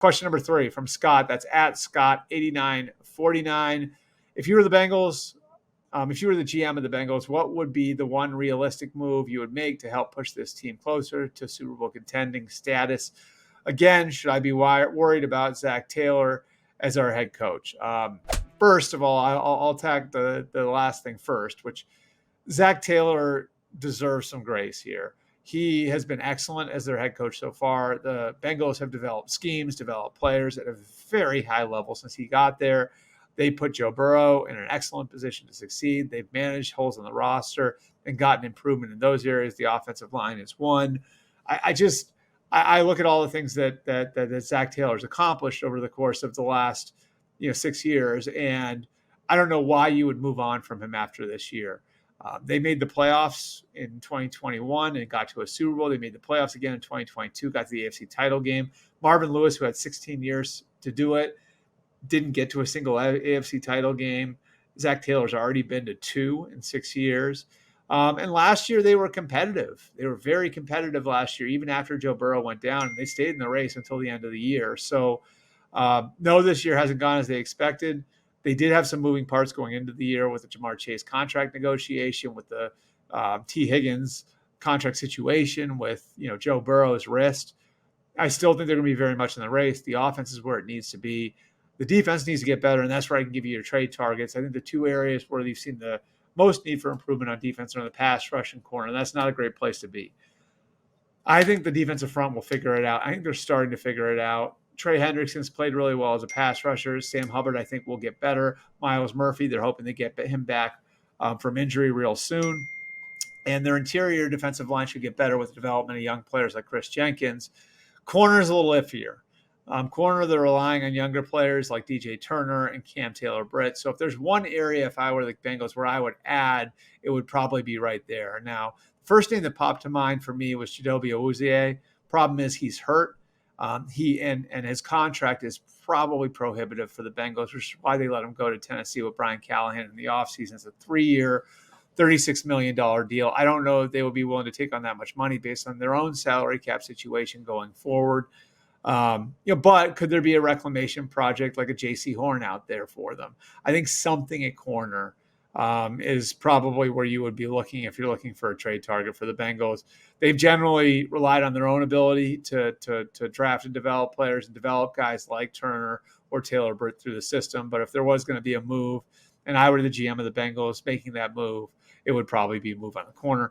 Question number 3 from Scott. That's at Scott8949. If you were the Bengals, if you were the GM of the Bengals, what would be the one realistic move you would make to help push this team closer to Super Bowl contending status? Again, should I be worried about Zach Taylor as our head coach? First of all, I'll attack the last thing first, which Zach Taylor deserves some grace here. He has been excellent as their head coach so far. The Bengals have developed schemes, developed players at a very high level since he got there. They put Joe Burrow in an excellent position to succeed. They've managed holes in the roster and gotten improvement in those areas. The offensive line is one. I look at all the things that Zach Taylor's accomplished over the course of the last 6 years, and I don't know why you would move on from him after this year. They made the playoffs in 2021 and got to a Super Bowl. They made the playoffs again in 2022, got to the AFC title game. Marvin Lewis, who had 16 years to do it, didn't get to a single AFC title game. Zach Taylor's already been to 2 in 6 years. And last year they were competitive. They were very competitive last year, even after Joe Burrow went down, and they stayed in the race until the end of the year. So no, this year hasn't gone as they expected. They did have some moving parts going into the year with the Jamar Chase contract negotiation, with the T. Higgins contract situation, with Joe Burrow's wrist. I still think they're going to be very much in the race. The offense is where it needs to be. The defense needs to get better, and that's where I can give you your trade targets. I think the 2 areas where you've seen the most need for improvement on defense are in the pass rush and corner. That's not a great place to be. I think the defensive front will figure it out. I think they're starting to figure it out. Trey Hendrickson's played really well as a pass rusher. Sam Hubbard, I think, will get better. Myles Murphy, they're hoping to get him back from injury real soon. And their interior defensive line should get better with the development of young players like Chris Jenkins. Corner is a little iffier. Corner, they're relying on younger players like DJ Turner and Cam Taylor-Britt. So if there's one area, if I were the Bengals, where I would add, it would probably be right there. Now, first name that popped to mind for me was Chidobe Awuzie. Problem is he's hurt. He and his contract is probably prohibitive for the Bengals, which is why they let him go to Tennessee with Brian Callahan in the offseason. It's a 3-year, $36 million deal. I don't know if they would be willing to take on that much money based on their own salary cap situation going forward. But could there be a reclamation project like a JC Horn out there for them? I think something at corner is probably where you would be looking if you're looking for a trade target for the Bengals. They've generally relied on their own ability to draft and develop players and develop guys like Turner or Taylor-Britt through the system. But if there was going to be a move, and I were the GM of the Bengals making that move, it would probably be a move on the corner.